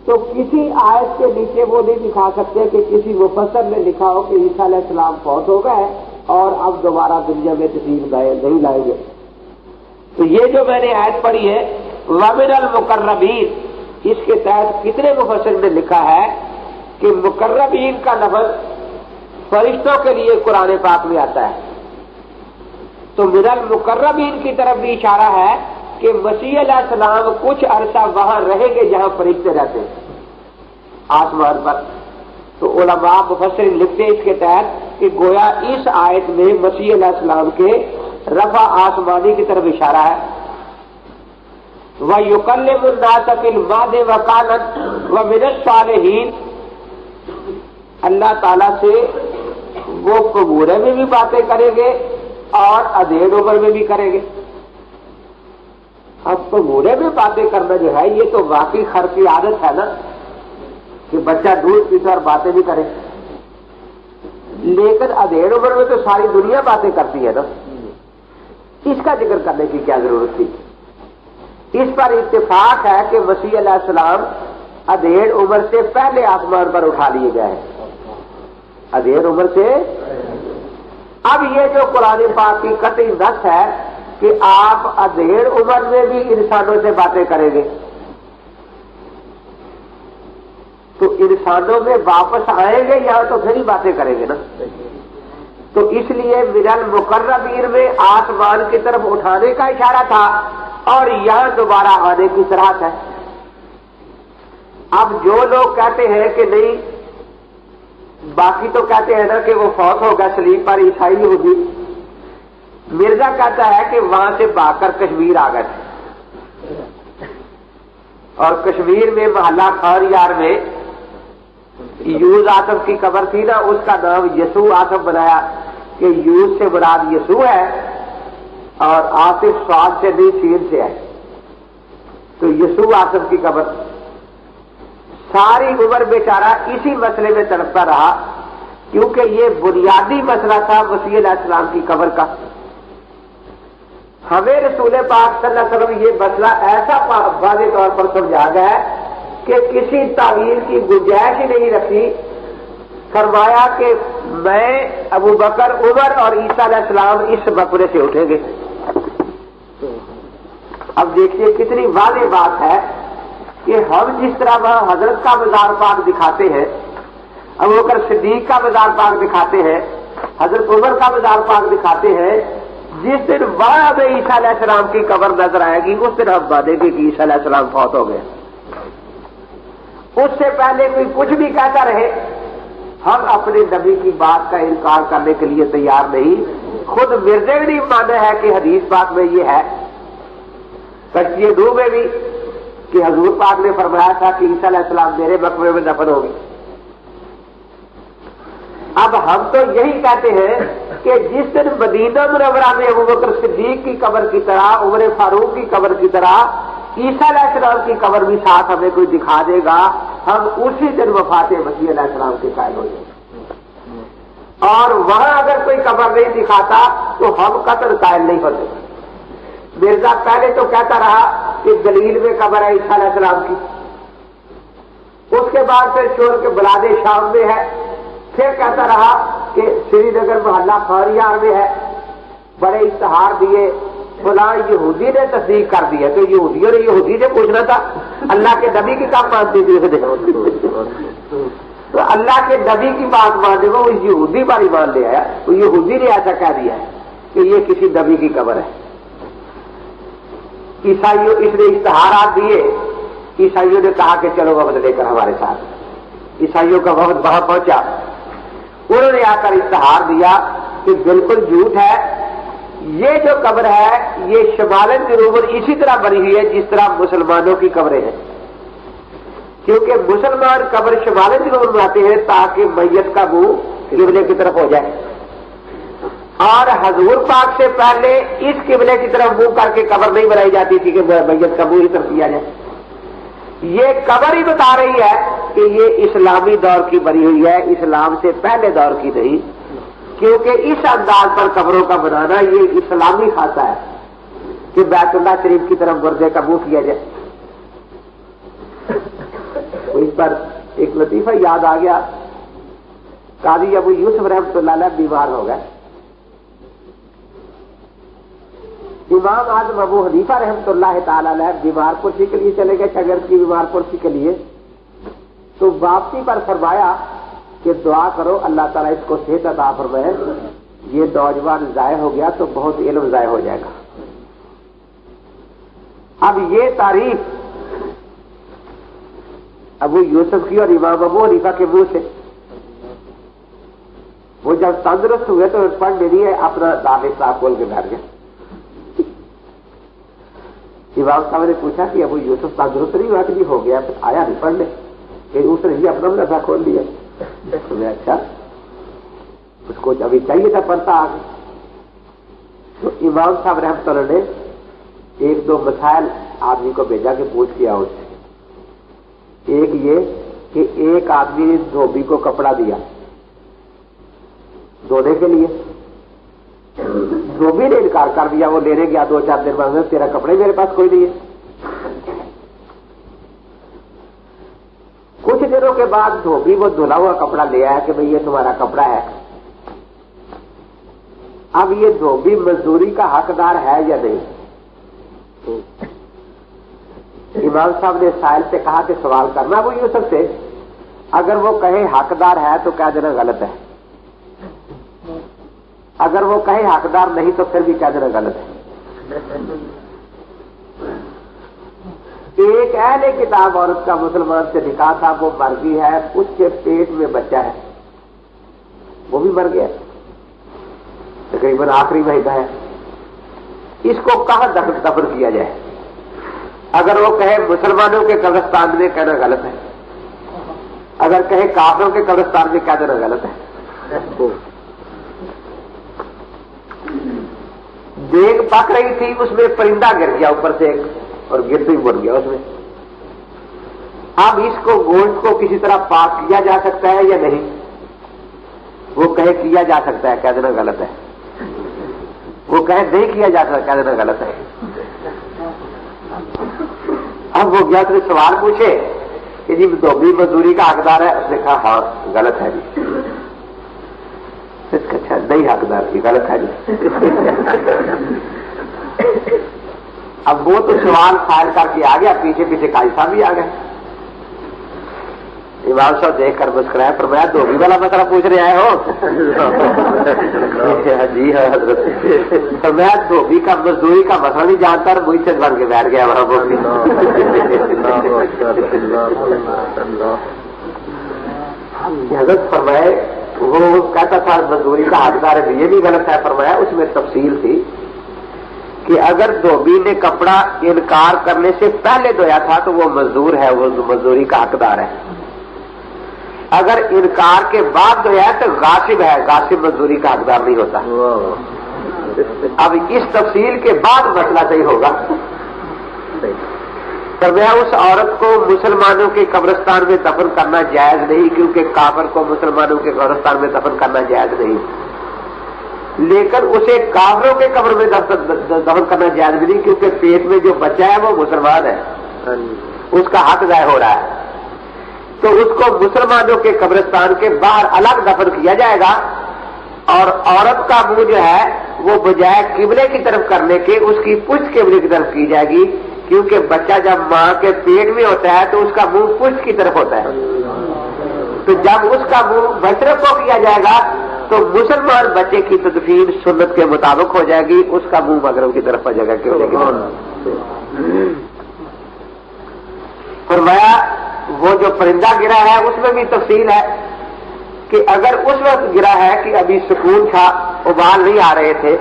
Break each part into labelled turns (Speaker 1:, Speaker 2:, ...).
Speaker 1: تو کسی آیت کے نیچے وہ نہیں دکھا سکتے کہ کسی مفسر نے لکھا ہو کہ عیسیٰ علیہ السلام فوت ہو گئے اور اب دوبارہ دنیا میں تشریف نہیں لائیں گے. تو یہ جو میں نے آیت پڑھی ہے وَمِنَ الْمُقَرَّبِينَ، اس کے تحت کتنے مفسر نے لکھا ہے کہ مقربین کا لفظ فرشتوں کے لیے قرآن پاک میں آتا ہے. تو من المقربین کی طرف بھی اشارہ ہے کہ مسیح علیہ السلام کچھ عرصہ وہاں رہیں گے جہاں فرشتے رہتے ہیں آسمان پر. تو علماء مفسرین لکھتے ہیں اس کے تحت کہ گویا اس آیت میں مسیح علیہ السلام کے رفع آسمانی کی طرف اشارہ ہے. وَيُكَلِّمُ النَّاسَ فِي الْمَهْدِ وَكَهْلًا وَمِنَ الصَّالِحِينَ، اللہ تعالیٰ سے وہ قبورے میں بھی باتیں کریں گے اور ادھیڑ عمر میں بھی کریں گے. اب قبورے میں باتیں کرنا جو ہے یہ تو واقعی خر کی عادت ہے نا کہ بچہ دودھ پیتا اور باتیں بھی کرے، لیکن ادھیڑ عمر میں تو ساری دنیا باتیں کرتی ہے نا، اس کا ذکر کرنے کی کیا ضرورت تھی؟ اس پر اتفاق ہے کہ مسیح علیہ السلام ادھیڑ عمر سے پہلے آسمان پر اٹھا لیے گئے ہیں، ادھیڑ عمر سے. اب یہ جو قرآن پاک کی قطعی نص ہے کہ آپ ادھیڑ عمر میں بھی انسانوں سے باتیں کریں گے، تو انسانوں میں واپس آئیں گے یہاں تو پھر ہی باتیں کریں گے نا. تو اس لیے من المقربین میں آسمان کی طرف اٹھانے کا اشارہ تھا اور یہاں دوبارہ آنے کی صراحت ہے. اب جو لوگ کہتے ہیں کہ نہیں، باقی تو کہتے ہیں نا کہ وہ فوت ہو گیا سلیب پر عیسائی یہودی، مرزا کہتا ہے کہ وہاں سے بھاگ کر کشمیر آ گئے تھے اور کشمیر میں محلہ خان یار میں یوز آصف کی قبر تھی نا، اس کا نام یسوع آصف بنایا کہ یوز سے مراد یسوع ہے اور آصف سواد سے نہیں سین سے ہے. تو یسوع آصف کی قبر ساری عمر بیچارہ اسی مسئلے میں تڑپتا رہا کیونکہ یہ بنیادی مسئلہ تھا مسیح علیہ السلام کی قبر کا. ہمیں رسول پاک صلی اللہ علیہ وسلم یہ مسئلہ ایسا واضح طور پر سمجھا گیا ہے کہ کسی تعویل کی گنجائش ہی نہیں رکھی. فرمایا کہ میں، ابو بکر، عمر اور عیسیٰ علیہ السلام اس مقبرے سے اٹھیں گے. اب دیکھیے کتنی واضح بات ہے کہ ہم جس طرح وہاں حضرت کا مزار پاک دکھاتے ہیں، ابو بکر صدیق کا مزار پاک دکھاتے ہیں، حضرت عمر کا مزار پاک دکھاتے ہیں، جس دن وہاں ہمیں عیسیٰ علیہ السلام کی قبر نظر آئے گی اس دن ہم مانیں گے کہ عیسیٰ علیہ السلام فوت ہو گئے. اس سے پہلے کوئی کچھ بھی کہتا رہے ہم اپنے نبی کی بات کا انکار کرنے کے لیے تیار نہیں. خود مرزے بھی نہیں مانا ہے کہ حدیث پاک میں یہ ہے. کشتی نوح میں بھی کہ حضور پاک نے فرمایا تھا کہ عیسیٰ علیہ السلام میرے مقبرے میں دفن ہوگی. اب ہم تو یہی کہتے ہیں کہ جس دن مدینہ منورہ میں ابو بکر صدیق کی قبر کی طرح، عمر فاروق کی قبر کی طرح عیسیٰ علیہ السلام کی قبر بھی ساتھ ہمیں کوئی دکھا دے گا، ہم اسی دن وفات مسیح علیہ السلام کے قائل ہو جائیں گے. اور وہاں اگر کوئی قبر نہیں دکھاتا تو ہم قطر قائل نہیں ہوتے. مرزا پہلے تو کہتا رہا کہ گلیل میں قبر ہے عیسیٰ علیہ السلام کی، اس کے بعد پھر چھوڑ کے بلاد شام میں ہے، پھر کہتا رہا کہ سری نگر محلہ خاریار میں ہے. بڑے اشتہار دیے، فلاں یہودی نے تصدیق کر دیا. تو یہودیوں نے یہودی سے پوچھنا تھا اللہ کے نبی کی کام مانتی تھی. تو اللہ کے نبی کی بات ماننے میں وہ یہودی پر ایمان لے آیا. وہ یہودی نے ایسا کہہ دیا ہے کہ یہ کسی نبی کی قبر ہے. عیسائیوں اس نے اشتہارات دیے. عیسائیوں نے کہا کہ چلو وفد لے کر ہمارے ساتھ. عیسائیوں کا وفد وہاں پہنچا، انہوں نے آ کر اشتہار دیا کہ بالکل جھوٹ ہے، یہ جو قبر ہے یہ شمالن جنوبن اسی طرح بنی ہوئی ہے جس طرح مسلمانوں کی قبریں ہیں. کیونکہ مسلمان قبر شمالن جنوبن بناتے ہیں تاکہ میت کا منہ قبلے کی طرف ہو جائے، اور حضور پاک سے پہلے اس قبلے کی طرف منہ کر کے قبر نہیں بنائی جاتی تھی کہ میت کا منہ ہی طرف کیا جائے. یہ قبر ہی بتا رہی ہے کہ یہ اسلامی دور کی بنی ہوئی ہے، اسلام سے پہلے دور کی نہیں. کیونکہ اس انداز پر قبروں کا بنانا یہ اسلامی خاصہ ہے کہ بیت اللہ شریف کی طرف مردے کا منہ کیا جائے. اس پر ایک لطیفہ یاد آ گیا. قاضی ابو یوسف رحمۃ اللہ علیہ بیمار ہو گئے. امام اعظم ابو حنیفہ رحمۃ اللہ تعالی علیہ بیمار پرسی کے لیے چلے گئے, شاگرد کی بیمار پرسی کے لیے. تو واپسی پر فرمایا کہ دعا کرو اللہ تعالیٰ اس کو صحت عطا فرمائے, یہ نوجوان ضائع ہو گیا تو بہت علم ضائع ہو جائے گا. اب یہ تعریف ابو یوسف کی اور امام ابو حنیفہ کے منہ سے. وہ جب تندرست ہوئے تو پڑھ لے لیے, اپنا دام صاحب کھول کے بیٹھ گئے. امام صاحب نے پوچھا کہ ابو یوسف تندرست نہیں ہوا کہ نہیں ہو گیا, آیا نہیں پڑھنے, پھر اس نے بھی اپنا مدرسہ کھول لیا. اچھا اس کو ابھی چاہیے تھا پڑھتا آگے. تو امام صاحب رحمۃ اللہ نے ایک دو مسائل آدمی کو بھیجا کہ پوچھ کیا اس سے. ایک یہ کہ ایک آدمی نے دھوبی کو کپڑا دیا دھونے کے لیے, دھوبی نے انکار کر دیا, وہ لینے گیا 2-4 دن بعد, تیرا کپڑے میرے پاس کوئی نہیں ہے. کچھ دنوں کے بعد دھوبی وہ دھلا ہوا کپڑا لے آیا کہ بھئی یہ تمہارا کپڑا ہے. اب یہ دھوبی مزدوری کا حقدار ہے یا نہیں؟ امام صاحب نے سائل سے کہا کہ سوال کرنا وہ یوسف سے, اگر وہ کہے حقدار ہے تو کہہ دینا غلط ہے, اگر وہ کہے حقدار نہیں تو پھر بھی کہہ دینا غلط ہے. ایک اہل کتاب عورت کا مسلمان سے نکاح تھا, وہ مر گئی ہے, اس کے پیٹ میں بچہ ہے, وہ بھی مر گیا, تقریباً آخری مہینہ ہے. اس کو کہاں دفن کیا جائے؟ اگر وہ کہے مسلمانوں کے قبرستان میں کہنا غلط ہے, اگر کہے کافروں کے قبرستان میں کہہ دینا غلط ہے. دیگ پک رہی تھی, اس میں پرندہ گر گیا اوپر سے ایک, اور گرتے ہی مر گیا اس میں. اب اس کو گوشت کو کسی طرح پاک کیا جا سکتا ہے یا نہیں؟ وہ کہے کیا جا سکتا ہے, کہہ دینا غلط ہے. وہ کہے نہیں کیا جا سکتا, کہہ دینا غلط ہے. اب وہ گیا تو سوال پوچھے کہ جی دھوبی مزدوری کا حقدار ہے؟ اس نے کہا ہاں غلط ہے جی. اچھا نہیں حقدار کی, غلط ہے جی. اب وہ تو سوال فائل کر کے آ گیا, پیچھے پیچھے قاضی صاحب بھی آ گئے. امام صاحب دیکھ کر مسکرایا, فرمایا دھوبی والا مسئلہ پوچھ رہے آئے ہو؟ جی ہاں حضرت. فرمایا دھوبی کا مزدوری کا مسئلہ نہیں جانتا, اور مجھ سے بن کے بیٹھ گیا وہاں. حضرت فرمائے وہ کہتا تھا مزدوری کا حقدار ہے, یہ بھی غلط ہے. فرمایا اس میں تفصیل تھی کہ اگر دھوبی نے کپڑا انکار کرنے سے پہلے دھویا تھا تو وہ مزدور ہے, وہ مزدوری کا حقدار ہے. اگر انکار کے بعد دھویا ہے تو غاصب ہے, غاصب مزدوری کا حقدار نہیں ہوتا. اب اس تفصیل کے بعد مسئلہ صحیح ہوگا. فرمایا اس عورت کو مسلمانوں کے قبرستان میں دفن کرنا جائز نہیں, کیونکہ کافر کو مسلمانوں کے قبرستان میں دفن کرنا جائز نہیں. لیکن اسے کافروں کے قبر میں دفن کرنا جائز نہیں, کیونکہ پیٹ میں جو بچہ ہے وہ مسلمان ہے, اس کا حق ضائع ہو رہا ہے. تو اس کو مسلمانوں کے قبرستان کے باہر الگ دفن کیا جائے گا, اور عورت کا منہ جو ہے وہ بجائے قبلے کی طرف کرنے کے اس کی پشت قبلے کی طرف کی جائے گی, کیونکہ بچہ جب ماں کے پیٹ میں ہوتا ہے تو اس کا منہ پشت کی طرف ہوتا ہے. تو جب اس کا منہ مشرق کو کیا جائے گا تو مسلمان بچے کی تدفین سنت کے مطابق ہو جائے گی, اس کا منہ مغرب کی طرف ہو جائے گا. فرمایا وہ جو پرندہ گرا ہے اس میں بھی تفصیل ہے کہ اگر اس وقت گرا ہے کہ ابھی سکون تھا, ابال نہیں آ رہے تھے,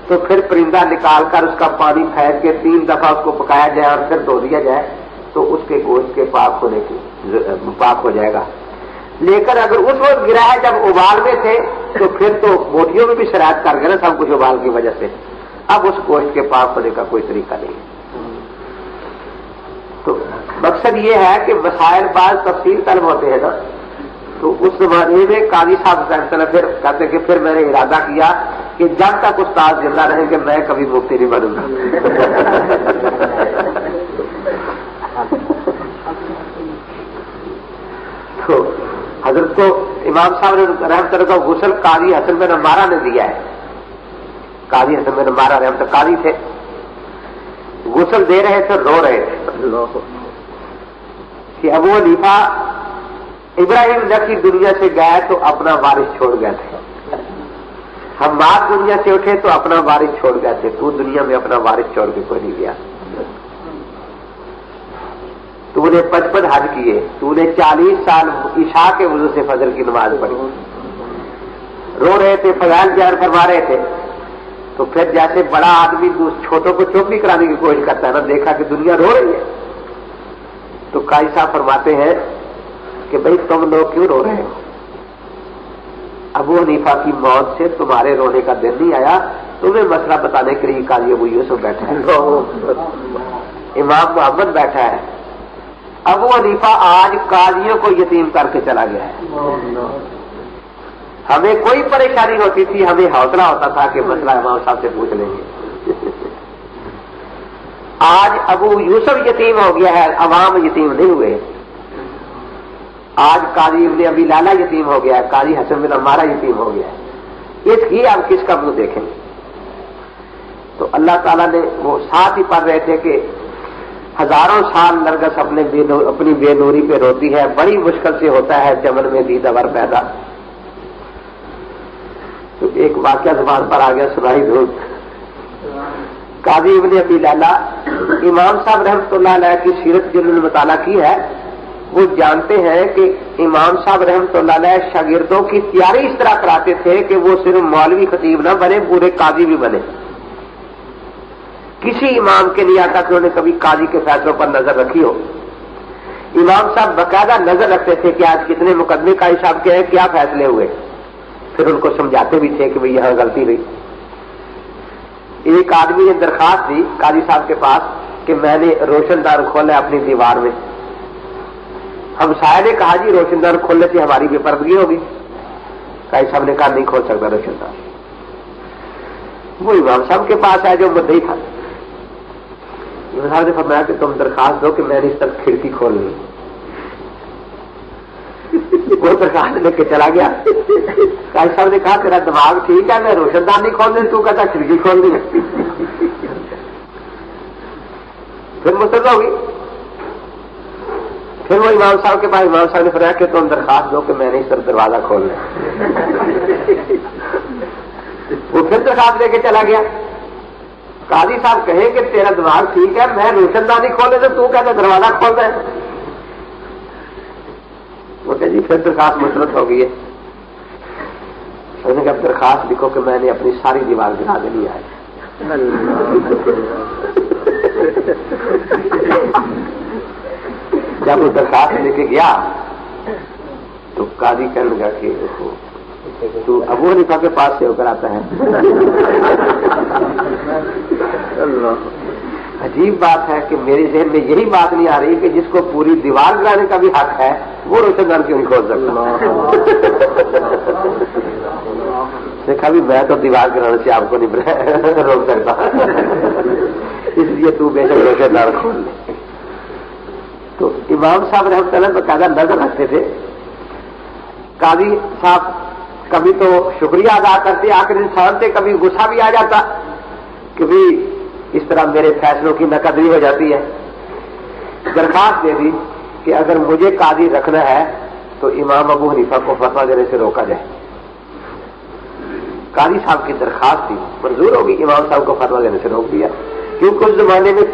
Speaker 1: تو پھر پرندہ نکال کر اس کا پانی پھینک کے 3 دفعہ اس کو پکایا جائے اور پھر دھو دیا جائے تو اس کے گوشت کے پاک ہونے کی پاک ہو جائے گا. لیکن اگر اس وقت گرا ہے جب ابال میں تھے تو پھر تو بوٹیوں میں بھی شرائط کر گئے نا سب کچھ ابال کی وجہ سے, اب اس گوشت کے پاک ہونے کا کوئی طریقہ نہیں. تو مقصد یہ ہے کہ مسائل بعض تفصیل طلب ہوتے ہیں نا, تو اس زمانے میں قاضی صاحب پھر کہتے کہ پھر میں نے ارادہ کیا کہ جب تک استاد زندہ رہیں گے میں کبھی مفتی نہیں بنوں گا. تو حضرت کو امام صاحب نے رحمت اللہ کا غسل قاضی حسن بن عمارہ نے دیا ہے. قاضی حسن بن عمارہ رحمت اللہ قاضی تھے, غسل دے رہے تھے, رو رہے تھے کہ ابو حنیفہ ابراہیم نقی دنیا سے گئے تو اپنا وارث چھوڑ گئے تھے, حماد دنیا سے اٹھے تو اپنا وارث چھوڑ گئے تھے, تو دنیا میں اپنا وارث چھوڑ کے کوئی نہیں گیا. تو نے 55 حج کیے, تو نے 40 سال عشاء کے وضو سے فجر کی نماز پڑھی, رو رہے تھے, فضائل بیان فرما رہے تھے. تو پھر جیسے بڑا آدمی چھوٹوں کو چپ نہیں کرانے کی کوشش کرتا ہے نا, دیکھا کہ دنیا رو رہی ہے, تو قاضی صاحب فرماتے ہیں کہ بھئی تم لوگ کیوں رو رہے ہو؟ ابو حنیفہ کی موت سے تمہارے رونے کا دن نہیں آیا, تمہیں مسئلہ بتانے کے لیے قاضی ابو یوسف بیٹھا ہے, امام محمد بیٹھا ہے. ابو حنیفہ آج قاضیوں کو یتیم کر کے چلا گیا ہے. ہمیں کوئی پریشانی ہوتی تھی, ہمیں حوصلہ ہوتا تھا کہ مسئلہ امام صاحب سے پوچھ لیں گے. آج ابو یوسف یتیم ہو گیا ہے, عوام یتیم نہیں ہوئے. آج قاضی ابن ابی لالا یتیم ہو گیا ہے, قاضی حسن بن عمارہ یتیم ہو گیا ہے. اس کی آپ کس کا منہ دیکھیں گے؟ تو اللہ تعالیٰ نے وہ ساتھ ہی پڑھ رہے تھے کہ ہزاروں سال نرگس اپنی بے نوری پہ روتی ہے, بڑی مشکل سے ہوتا ہے چمن میں بھی دور پیدا. تو ایک واقعہ زبان پر آ گیا, سنائی دو. قاضی ابن ابی لالا, امام صاحب رحمۃ اللہ علیہ کی سیرت جن نے مطالعہ کی ہے وہ جانتے ہیں کہ امام صاحب رحمۃ اللہ علیہ شاگردوں کی تیاری اس طرح کراتے تھے کہ وہ صرف مولوی خطیب نہ بنے, پورے قاضی بھی بنے. کسی امام کے لیے آتا کہ انہوں نے کبھی قاضی کے فیصلوں پر نظر رکھی ہو. امام صاحب باقاعدہ نظر رکھتے تھے کہ آج کتنے مقدمے قاضی صاحب کے ہیں, کیا فیصلے ہوئے, پھر ان کو سمجھاتے بھی تھے کہ بھئی یہاں غلطی ہوئی. ایک آدمی نے درخواست دی قاضی صاحب کے پاس کہ میں نے روشن دان کھولا اپنی دیوار میں. ہمسائے نے کہا جی روشن دان کھولنے سے ہماری بے پردگی ہوگی. قاضی صاحب نے کہا نہیں کھول سکتا روشن دان. وہ امام صاحب کے پاس آیا جو مدعی تھا. امام صاحب نے فرمایا کہ تم درخواست دو کہ میں نے اس طرح کھڑکی کھولنی. وہ درخواست لے کے چلا گیا. قاضی صاحب نے کہا تیرا دماغ ٹھیک ہے, میں روشن دان نہیں کھولنے, تو کہتا کھڑکی کھولنی ہے. پھر مسئلہ ہوگی. پھر وہ امام صاحب کے پاس, امام صاحب نے فرمایا کہ تم درخواست دو کہ میں نے اس طرح دروازہ کھولنا. وہ پھر درخواست لے کے چلا گیا. قاضی صاحب کہیں کہ تیرا دماغ ٹھیک ہے, میں روشن دان نہیں کھولنے, تو کہتا دروازہ کھول رہا ہے. وہ کہ جی پھر درخواست مسترد ہو گئی ہے. انہوں نے کہا درخواست لکھو کہ میں نے اپنی ساری دیوار گرا دینی ہے. جب وہ درخواست لے کے گیا تو قاضی کہنے لگا کہ تو ابو حنیفہ کے پاس سے ہو کر آتا ہے. عجیب بات ہے کہ میرے ذہن میں یہی بات نہیں آ رہی کہ جس کو پوری دیوار گرانے کا بھی حق ہے وہ روشن دان کیوں نہیں کھول سکتا. دیکھا بھی میں تو دیوار گرانے سے آپ کو نہیں روک سکتا, اس لیے تو بے شک روشن دان کھول لے. تو امام صاحب رحمۃ اللہ باقاعدہ نظر رکھتے تھے. قاضی صاحب کبھی تو شکریہ ادا کرتے, آخر انسان سے کبھی غصہ بھی آ جاتا کہ بھی اس طرح میرے فیصلوں کی ناقدری ہو جاتی ہے. درخواست دے دی کہ اگر مجھے قاضی رکھنا ہے تو امام ابو حنیفہ کو فتویٰ دینے سے روکا جائے. قاضی صاحب کی درخواست تھی, منظور ہوگی, امام صاحب کو فتویٰ دینے سے روک دیا, کیونکہ اس زمانے میں